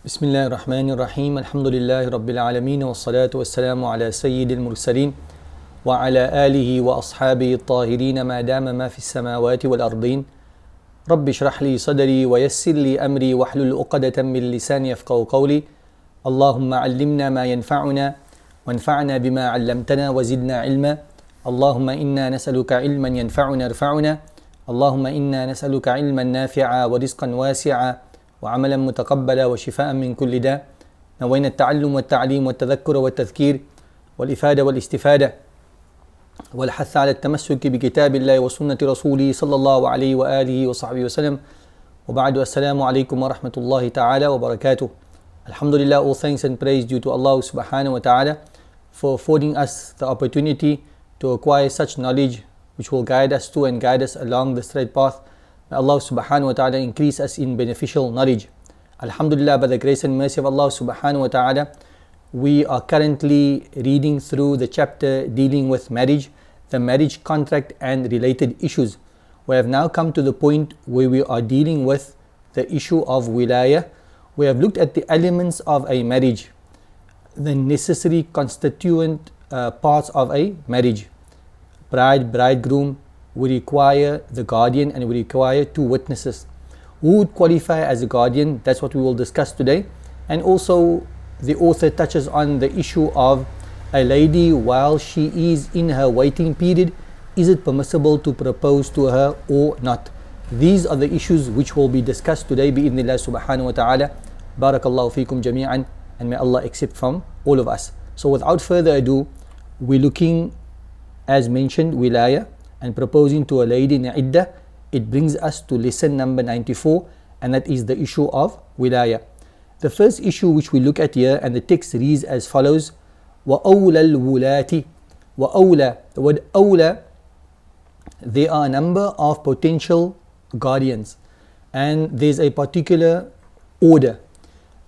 بسم الله الرحمن الرحيم الحمد لله رب العالمين والصلاة والسلام على سيد المرسلين وعلى آله وأصحابه الطاهرين ما دام ما في السماوات والأرضين رب اشرح لي صدري ويسر لي أمري واحلل عقدة من لساني يفقهوا قولي اللهم علمنا ما ينفعنا وانفعنا بما علمتنا وزدنا علما اللهم إنا نسألك علما ينفعنا ارفعنا اللهم إنا نسألك علما نافعا ورزقا واسعا وعملا متقبلا وشفاء من كل داء نوينا التعلم والتعليم والتذكر والتذكير والإفادة والاستفادة والحث على التمسك بكتاب الله وسنة رسوله صلى الله عليه وآله وصحبه وسلم وبعد السلام عليكم ورحمة الله تعالى وبركاته. Alhamdulillah, all thanks and praise due to Allah subhanahu wa ta'ala for affording us the opportunity to acquire such knowledge which will guide us to and guide us along the straight path. May Allah subhanahu wa ta'ala increase us in beneficial knowledge. Alhamdulillah, by the grace and mercy of Allah subhanahu wa ta'ala, we are currently reading through the chapter dealing with marriage, the marriage contract and related issues. We have now come to the point where we are dealing with the issue of Wilaya. We have looked at the elements of a marriage, the necessary constituent parts of a marriage. Bride, bridegroom, we require the guardian and we require two witnesses. Who would qualify as a guardian? That's what we will discuss today. And also the author touches on the issue of a lady while she is in her waiting period. Is it permissible to propose to her or not? These are the issues which will be discussed today bi'idhnillah subhanahu wa ta'ala. Barakallahu feekum jami'an, and may Allah accept from all of us. So without further ado, we're looking, as mentioned, Wilaya and proposing to a lady in Idda. It brings us to lesson number 94, and that is the issue of Wilaya. The first issue which we look at here, and the text reads as follows: وَأَوْلَى الْوُلَاةِ وَأَوْلَى. The word أَوْلَى, there are a number of potential guardians, and there's a particular order.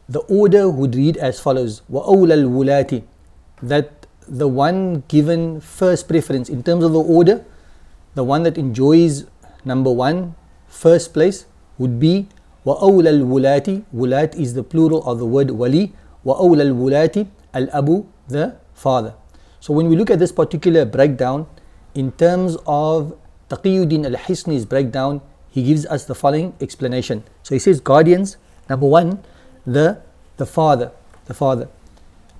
The order would read as follows: وَأَوْلَى الْوُلَاةِ, that the one given first preference in terms of the order, the one that enjoys number one, first place, would be وَأَوْلَى الْوُلَاةِ. Wulat is the plural of the word wali. وَأَوْلَى الْوُلَاةِ al-abu, the father. So when we look at this particular breakdown, in terms of Taqiyuddin al-Hisni's breakdown, he gives us the following explanation. So he says, guardians, number one, the father.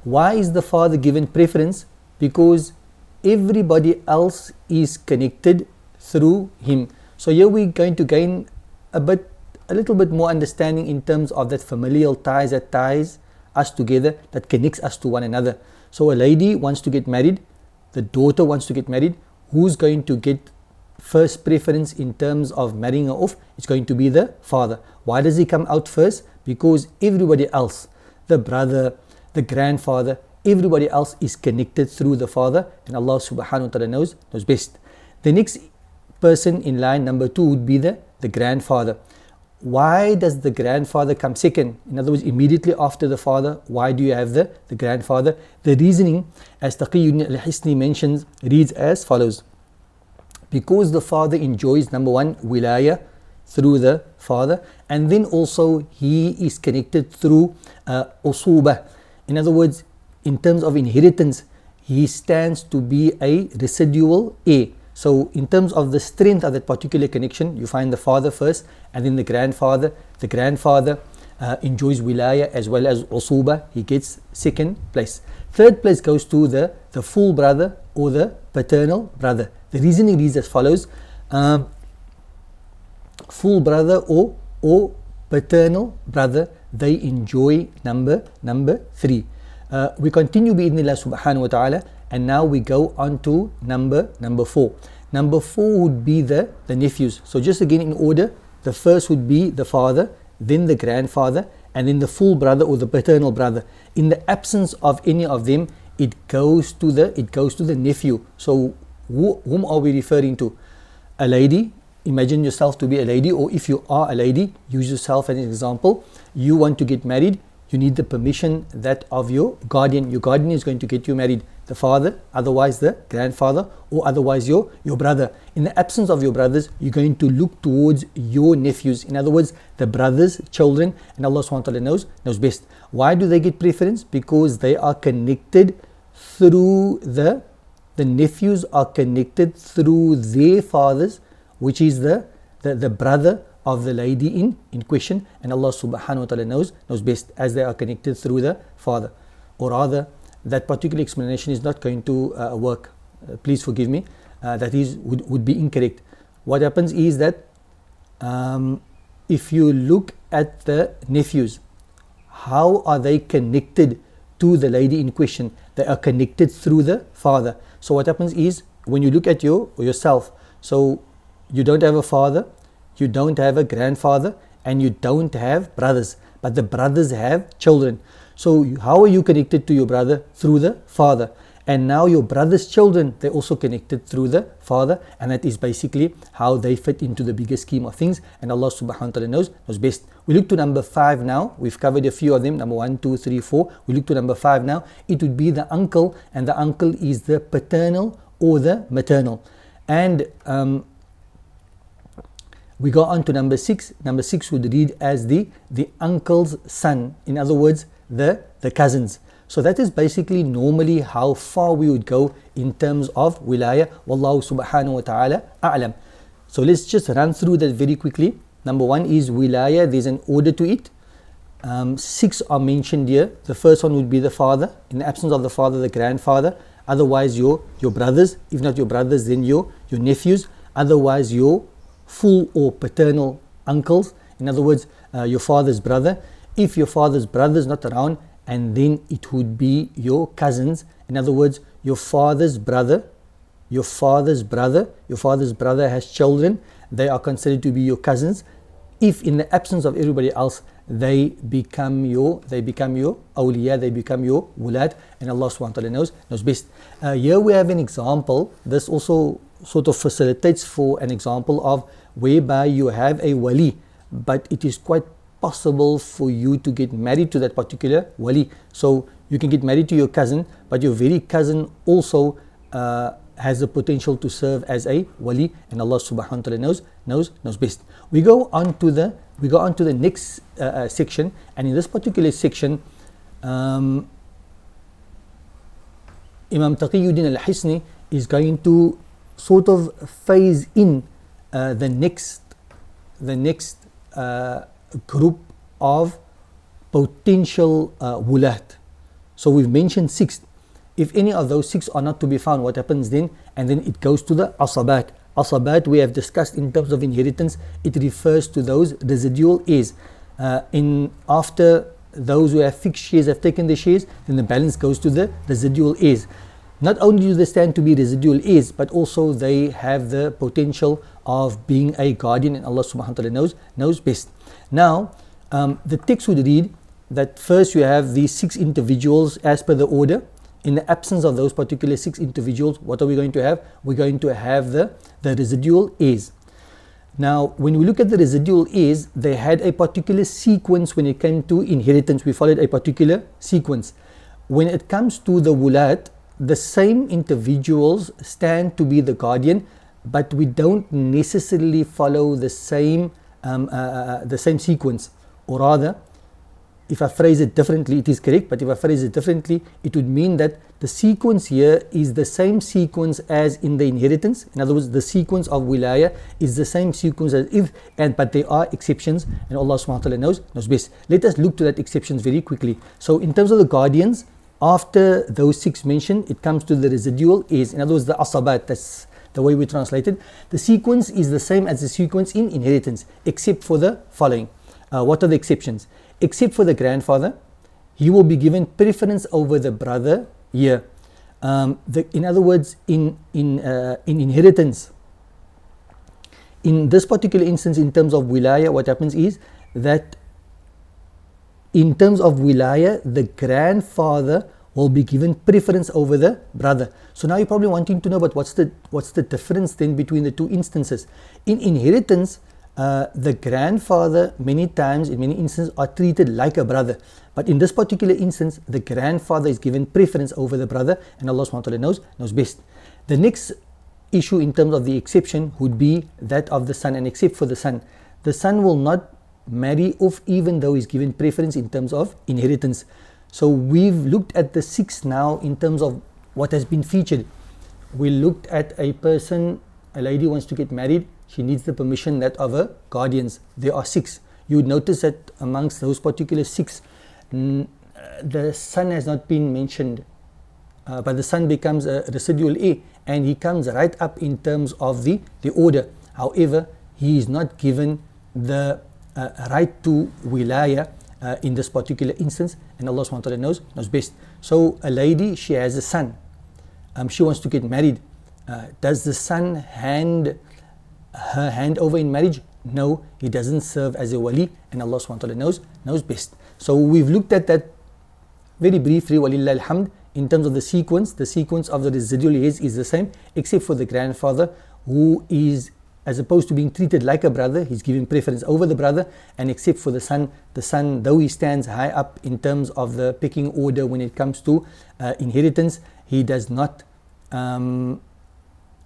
Why is the father given preference? Because everybody else is connected through him. So here we're going to gain a little bit more understanding in terms of that familial ties that ties us together, that connects us to one another. So a lady wants to get married, the daughter wants to get married. Who's going to get first preference in terms of marrying her off? It's going to be the father. Why does he come out first? Because everybody else, the brother, the grandfather, everybody else is connected through the father, and Allah subhanahu wa ta'ala knows best. The next person in line, number two, would be the grandfather. Why does the grandfather come second? In other words, immediately after the father, why do you have the grandfather? The reasoning, as Taqiyuddin al-Hisni mentions, reads as follows: because the father enjoys, number one, wilaya through the father, and then also he is connected through usuba. In other words, in terms of inheritance, he stands to be a residual heir. So in terms of the strength of that particular connection, you find the father first and then the grandfather. The grandfather enjoys wilaya as well as usuba. He gets second place. Third place goes to the full brother or the paternal brother. The reasoning reads as follows: full brother or paternal brother, they enjoy number three. We continue bi'idhnillah subhanahu wa ta'ala, and now we go on to number four. Number four would be the nephews. So just again in order, the first would be the father, then the grandfather, and then the full brother or the paternal brother. In the absence of any of them, it goes to the nephew. So whom are we referring to? A lady. Imagine yourself to be a lady, or if you are a lady, use yourself as an example. You want to get married, you need the permission that of your guardian. Your guardian is going to get you married. the father, otherwise the grandfather, or otherwise your brother. In the absence of your brothers, you're going to look towards your nephews. In other words, the brothers, children, and Allah subhanahu wa ta'ala knows best. Why do they get preference? Because they are connected through the nephews are connected through their fathers, which is the brother of the lady in question, and Allah subhanahu wa ta'ala knows best, as they are connected through the father. Or rather, that particular explanation is not going to work. Please forgive me. That is would be incorrect. What happens is that if you look at the nephews, how are they connected to the lady in question? They are connected through the father. So what happens is, when you look at yourself, so you don't have a father, you don't have a grandfather, and you don't have brothers, but the brothers have children. So how are you connected to your brother? Through the father. And now your brother's children, they're also connected through the father, and that is basically how they fit into the bigger scheme of things, and Allah subhanahu wa ta'ala knows best. We look to number 5 now. We've covered a few of them, number 1, 2, 3, 4. We look to number 5 now. It would be the uncle, and the uncle is the paternal or the maternal. And we go on to number 6. Number 6 would read as the uncle's son. In other words, the cousins. So that is basically normally how far we would go in terms of wilaya. Wallahu subhanahu wa ta'ala a'lam. So let's just run through that very quickly. Number 1 is wilaya. There's an order to it. 6 are mentioned here. The first one would be the father. In the absence of the father, the grandfather. Otherwise your brothers. If not your brothers, then your nephews. Otherwise your full or paternal uncles. In other words, your father's brother. If your father's brother is not around, and then it would be your cousins. In other words, your father's brother has children. They are considered to be your cousins. If in the absence of everybody else, they become your awliya, they become your wulad, and Allah subhanahu wa ta'ala knows best. Here we have an example. This also sort of facilitates for an example of whereby you have a wali, but it is quite possible for you to get married to that particular wali. So you can get married to your cousin, but your very cousin also has the potential to serve as a wali, and Allah subhanahu wa ta'ala knows best. We go on to the next section, and in this particular section, Imam Taqiyuddin al-Hisni is going to sort of phase in the next group of potential wulat. So we've mentioned 6. If any of those 6 are not to be found, what happens then? And then it goes to the asabat. Asabat we have discussed in terms of inheritance. It refers to those residual heirs. After those who have fixed shares have taken their shares, then the balance goes to the residual heirs. Not only do they stand to be residual heirs, but also they have the potential of being a guardian, and Allah subhanahu wa ta'ala knows best. Now, the text would read that first you have these 6 individuals as per the order. In the absence of those particular 6 individuals, what are we going to have? We're going to have the residual heirs. Now, when we look at the residual heirs, they had a particular sequence when it came to inheritance. We followed a particular sequence. When it comes to the wulat, the same individuals stand to be the guardian, but we don't necessarily follow the same sequence. Or rather, if I phrase it differently, it is correct, but if I phrase it differently, it would mean that the sequence here is the same sequence as in the inheritance. In other words, the sequence of wilaya is the same sequence as but there are exceptions, and Allah subhanahu wa ta'ala knows best. Let us look to that exceptions very quickly. So in terms of the guardians, after those 6 mentioned, it comes to the residual heirs. In other words, the asabat, that's the way we translate it. The sequence is the same as the sequence in inheritance, except for the following. What are the exceptions? Except for the grandfather, he will be given preference over the brother here. In other words, in inheritance, in this particular instance, in terms of wilaya, what happens is that in terms of wilaya, the grandfather will be given preference over the brother. So now you're probably wanting to know, but what's the difference then between the 2 instances? In inheritance, the grandfather many times, in many instances, are treated like a brother. But in this particular instance, the grandfather is given preference over the brother, and Allah subhanahu wa ta'ala knows best. The next issue in terms of the exception would be that of the son, and except for the son will not marry off even though he's given preference in terms of inheritance. So we've looked at the 6 now in terms of what has been featured. We looked at a lady wants to get married, she needs the permission that of her guardians. There are 6. You would notice that amongst those particular 6, the son has not been mentioned, but the son becomes a residual heir, and he comes right up in terms of the order. However, he is not given the right to wilaya in this particular instance, and Allah subhanahu wa ta'ala knows best. So a lady, she has a son, she wants to get married. Does the son hand her hand over in marriage? No, he doesn't serve as a wali, and Allah subhanahu wa ta'ala knows best. So we've looked at that very briefly, walillah alhamd. In terms of the sequence of the residual heirs is the same, except for the grandfather, who is, as opposed to being treated like a brother, he's given preference over the brother. And except for the son, though he stands high up in terms of the pecking order when it comes to inheritance, he does not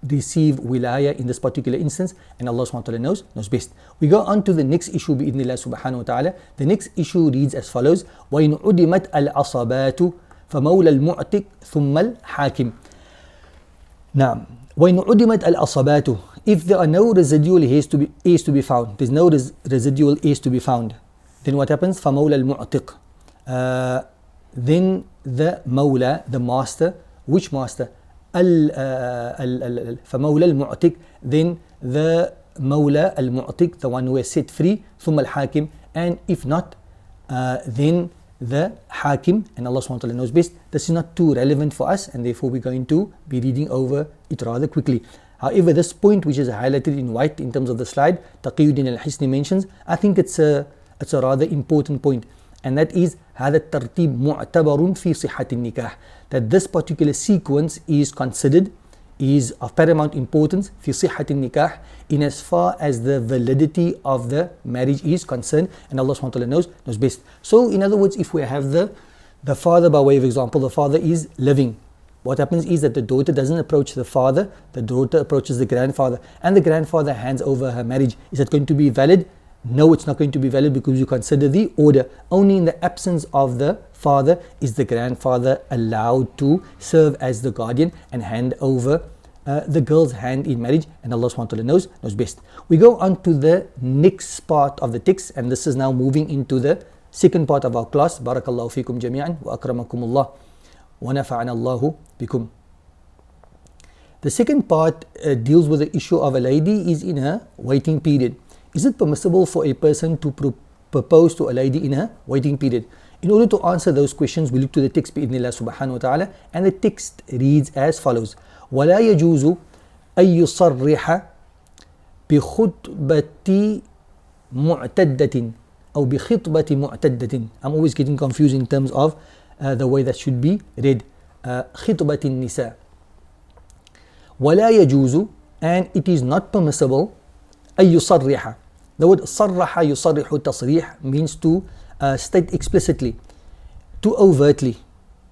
receive wilaya in this particular instance, and Allah subhanahu wa ta'ala knows best. We go on to the next issue bi'idhnillah subhanahu wa ta'ala. The next issue reads as follows: وَإِنْ عُدِمَتْ الْعَصَبَاتُ فَمَوْلَى الْمُعْتِقِ ثُمَّ الْحَاكِمِ. Now, وَإِنْ عُدِمَتْ الْعَصَبَاتُ, if there are no residual heirs to be found, there's no residual heirs to be found, then what happens? فَمَوْلَى الْمُعْتِقِ, then the mawla, the master. Which master? فَمَوْلَى الْمُعْتِقِ, then the mawla al-mu'tiq, the one who is set free. ثُمَّ الْحَاكِمِ, and if not, then the hakim, and Allah subhanahu wa ta'ala knows best. This is not too relevant for us, and therefore we're going to be reading over it rather quickly. However, this point which is highlighted in white in terms of the slide, Taqiyuddin al-Hisni mentions, I think it's a rather important point, and that is هذا الترتيب معتبر في صحة النكاح, that this particular sequence is considered, is of paramount importance في صحة النكاح, in as far as the validity of the marriage is concerned, and Allah subhanahu wa ta'ala knows best. So in other words, if we have the father, by way of example, the father is living, what happens is that the daughter doesn't approach the father, the daughter approaches the grandfather, and the grandfather hands over her marriage. Is that going to be valid? No, it's not going to be valid, because you consider the order. Only in the absence of the father is the grandfather allowed to serve as the guardian and hand over the girl's hand in marriage, and Allah subhanahu wa ta'ala knows best. We go on to the next part of the text, and this is now moving into the second part of our class. Barakallahu fikum jami'an wa akramakumullah wa nafa'ana Allahu bikum. The second part deals with the issue of a lady is in her waiting period. Is it permissible for a person to propose to a lady in her waiting period? In order to answer those questions, we look to the text bi'idhnillah subhanahu wa ta'ala, and the text reads as follows: ولا يجوز أن يصرح بخطبة معتدة أو بخطبة معتدة. I'm always getting confused in terms of the way that should be read. خطبة النساء. ولا يجوز, and it is not permissible, أن يصرح. The word صرح يصرح تصريح means to state explicitly, to overtly,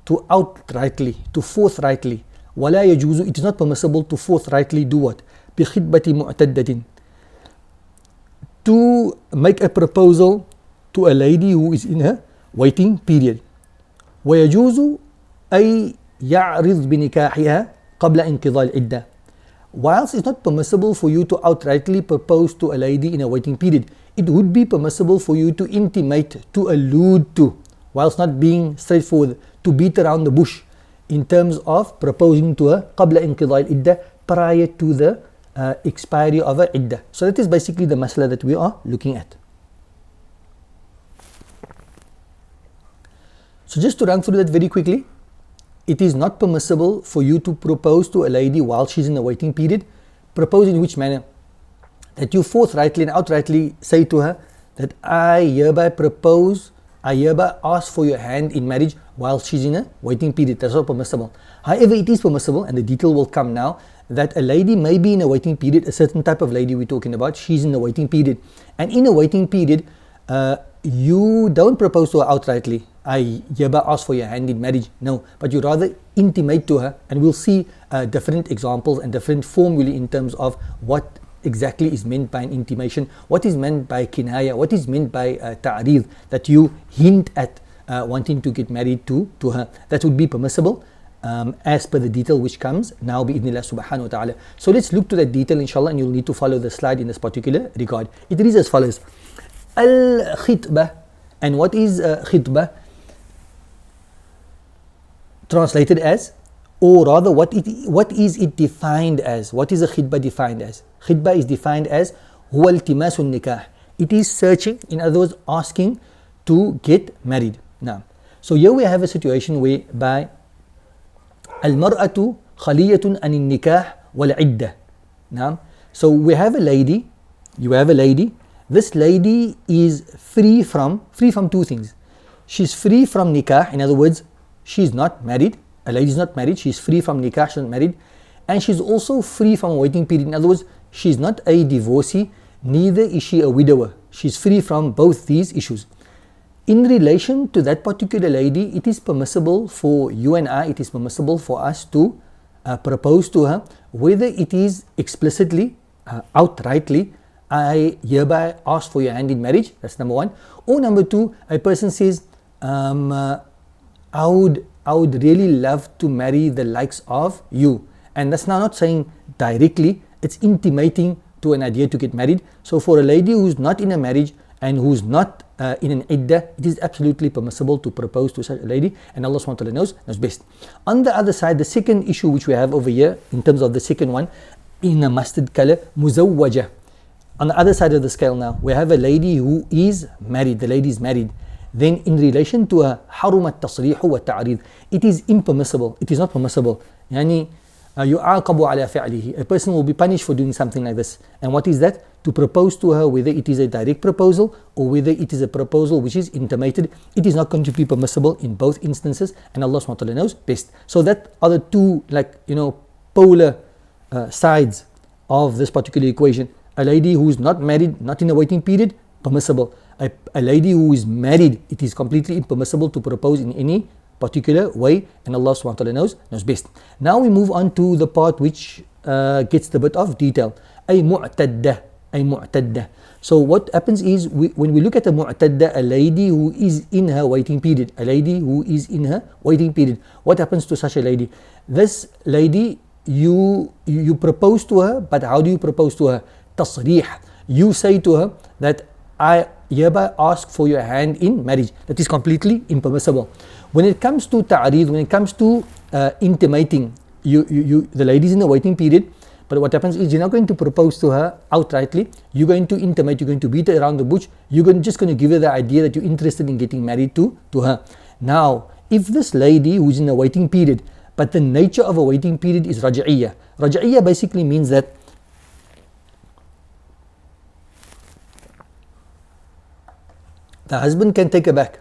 to outrightly, to forthrightly. ولا يجوز, it is not permissible to forthrightly do what? بخطبة معتدة, to make a proposal to a lady who is in her waiting period. ويجوز أن يعرض بنكاحها قبل انقضاء العدة. Whilst it's not permissible for you to outrightly propose to a lady in a waiting period, it would be permissible for you to intimate, to allude to, whilst not being straightforward, to beat around the bush in terms of proposing to her قبل انقضاء العدة, prior to the expiry of her idda. So that is basically the masala that we are looking at. So just to run through that very quickly, it is not permissible for you to propose to a lady while she's in the waiting period. Propose in which manner? That you forthrightly and outrightly say to her that I hereby propose I hereby ask for your hand in marriage while she's in a waiting period. That's not permissible. However, it is permissible, and the detail will come now, that a lady may be in a waiting period, a certain type of lady we're talking about, she's in a waiting period. And in a waiting period, you don't propose to her outrightly, I hereby ask for your hand in marriage. No, but you rather intimate to her, and we'll see different examples and different formulae in terms of what exactly is meant by an intimation, what is meant by kinaya, what is meant by ta'reed, that you hint at wanting to get married to her. That would be permissible as per the detail which comes now bi'idhnillah subhanahu wa ta'ala. So let's look to that detail inshallah, and you'll need to follow the slide in this particular regard. It reads as follows: Al-khitbah. And what is khitbah? Translated as, or rather what is it defined as? What is a khitbah defined as? Khitbah is defined as huwa iltimasun nikah. It is searching, in other words asking to get married. Now, so here we have a situation whereby al-mar'atu khaliyatun anin nikah wal idda. Now, so we have a lady, you have a lady, this lady is free from two things. She's free from nikah, in other words, she's not married. A lady is not married, she's free from nikah, she's not married. And she's also free from a waiting period. In other words, she's not a divorcee, neither is she a widower. She's free from both these issues. In relation to that particular lady, it is permissible for you and I, it is permissible for us to propose to her, whether it is explicitly, outrightly, I hereby ask for your hand in marriage, that's number one. Or number two, a person says, I would really love to marry the likes of you. And that's now not saying directly, it's intimating to an idea to get married. So for a lady who's not in a marriage and who's not in an idda, it is absolutely permissible to propose to such a lady, and Allah SWT knows best. On the other side, the second issue which we have over here, in terms of the second one, in a mustard color, muzawwaja. On the other side of the scale now, we have a lady who is married, the lady is married. Then in relation to her, harumat tasrihu wa ta'reed, it is impermissible, it is not permissible. Yani, yu'aqabu ala fi'lihi, a person will be punished for doing something like this. And what is that? To propose to her, whether it is a direct proposal or whether it is a proposal which is intimated, it is not going to be permissible in both instances, and Allah SWT knows best. So that are the two, polar sides of this particular equation. A lady who is not married, not in a waiting period, permissible. A lady who is married, it is completely impermissible to propose in any particular way, and Allah SWT knows best. Now we move on to the part which gets the bit of detail. Ay mu'tadda. So what happens is, when we look at a mu'tadda, a lady who is in her waiting period, what happens to such a lady? This lady, you propose to her, but how do you propose to her? Tasrih. You say to her that I hereby ask for your hand in marriage. That is completely impermissible. When it comes to ta'reed, when it comes to intimating, the lady is in a waiting period, but what happens is you're not going to propose to her outrightly. You're going to intimate, you're going to beat her around the bush, just going to give her the idea that you're interested in getting married to her. Now, if this lady who's in a waiting period, but the nature of a waiting period is raj'iyya. Raj'iyya basically means that the husband can take her back.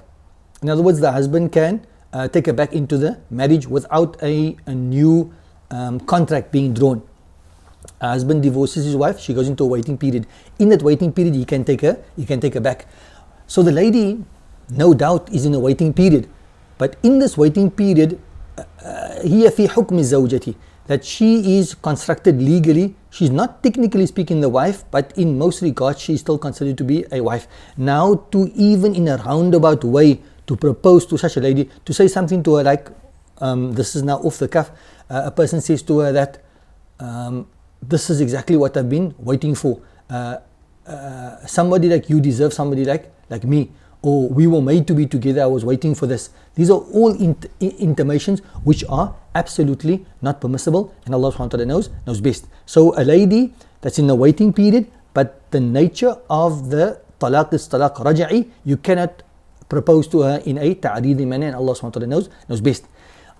In other words, the husband can take her back into the marriage without a new contract being drawn. A husband divorces his wife, she goes into a waiting period. In that waiting period, he can take her back. So the lady, no doubt, is in a waiting period. But in this waiting period, هي في حكم الزوجة, that she is constructed legally. She's not technically speaking the wife, but in most regards she is still considered to be a wife. Now, to even in a roundabout way to propose to such a lady, to say something to her like, this is now off the cuff, a person says to her that, this is exactly what I've been waiting for. Somebody like you deserves somebody like me. Or we were made to be together, I was waiting for this. These are all intimations which are absolutely not permissible, and Allah SWT knows best. So a lady that's in a waiting period, but the nature of the talaq is talaq raj'i, you cannot propose to her in a ta'reedi manner, and Allah SWT knows best.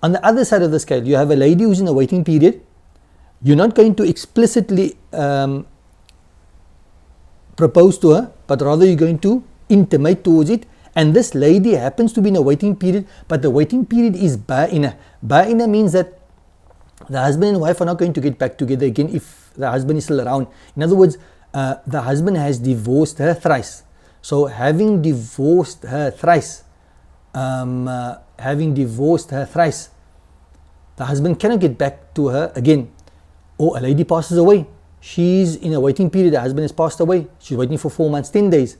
On the other side of the scale, you have a lady who's in a waiting period. You're not going to explicitly propose to her, but rather you're going to intimate towards it, and this lady happens to be in a waiting period, but the waiting period is ba'ina. Ba'ina means that the husband and wife are not going to get back together again if the husband is still around. In other words, the husband has divorced her thrice. So having divorced her thrice, the husband cannot get back to her again. Or a lady passes away. She's in a waiting period. The husband has passed away. She's waiting for 4 months, 10 days.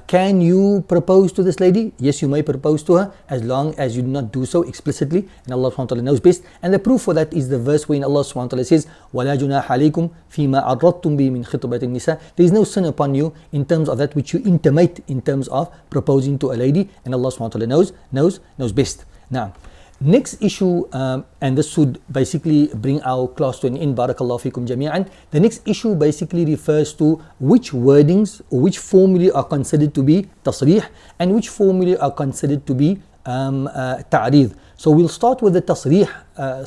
Can you propose to this lady? Yes, you may propose to her, as long as you do not do so explicitly, and Allah subhanahu wa ta'ala knows best. And the proof for that is the verse wherein Allah subhanahu wa ta'ala says, وَلَا جُنَاحَ عَلَيْكُمْ فِي مَا عَرَّضْتُمْ بِهِ مِنْ خِطْبَةِ النِّسَاءِ. There is no sin upon you in terms of that which you intimate in terms of proposing to a lady, and Allah subhanahu wa ta'ala knows best. Now, next issue, and this would basically bring our class to an end. Barakallahu fikum jami'an. The next issue basically refers to which wordings or which formulae are considered to be tasrih and which formulae are considered to be ta'reed. So we'll start with the tasrih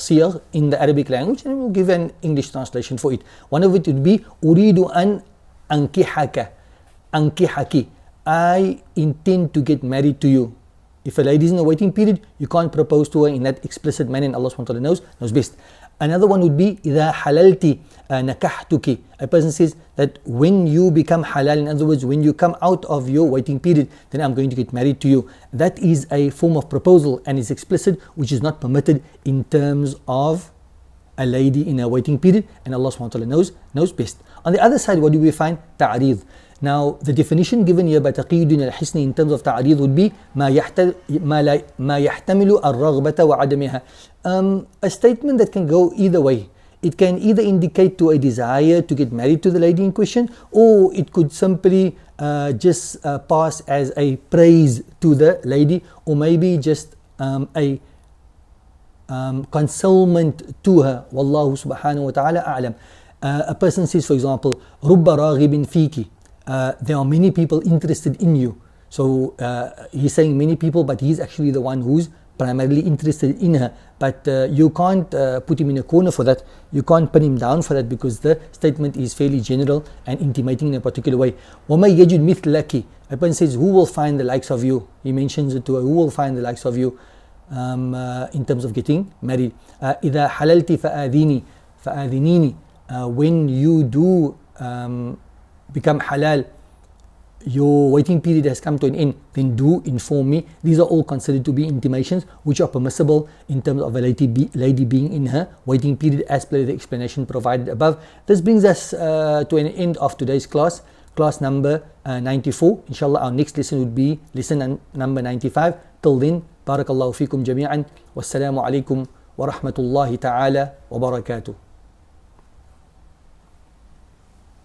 siyagh in the Arabic language, and we'll give an English translation for it. One of it would be uridu an ankihaka, ankihaki. I intend to get married to you. If a lady is in a waiting period, you can't propose to her in that explicit manner, and Allah subhanahu wa ta'ala knows best. Another one would be إِذَا حَلَلْتِ نَكَحْتُكِ. A person says that when you become halal, in other words, when you come out of your waiting period, then I'm going to get married to you. That is a form of proposal and is explicit, which is not permitted in terms of a lady in a waiting period, and Allah subhanahu wa ta'ala knows best. On the other side, what do we find? Ta'reed. Now, the definition given here by Taqiyuddin al-Hisni in terms of ta'reed would be ما يحتمل الرغبة وعدمها. A statement that can go either way. It can either indicate to a desire to get married to the lady in question, or it could simply just pass as a praise to the lady, or maybe just a concealment to her. Wallahu subhanahu wa ta'ala a'lam. A person says, for example, رُبَّ رَاغِبٍ فِيكِ. There are many people interested in you. So he's saying many people, but he's actually the one who's primarily interested in her. But you can't put him in a corner for that. You can't pin him down for that, because the statement is fairly general and intimating in a particular way. وَمَا يَجُدْ مِثْلَكِ. A person says, who will find the likes of you? He mentions it to her, who will find the likes of you in terms of getting married. إِذَا حَلَلْتِ فَآذِنِينِ. When you do become halal, your waiting period has come to an end, then do inform me. These are all considered to be intimations which are permissible in terms of a lady being in her waiting period, as per the explanation provided above. This brings us to an end of today's class number 94. Inshallah, our next lesson would be lesson number 95. Till then, barakallahu fikum jami'an. Wassalamu alaikum wa rahmatullahi ta'ala wa barakatuh.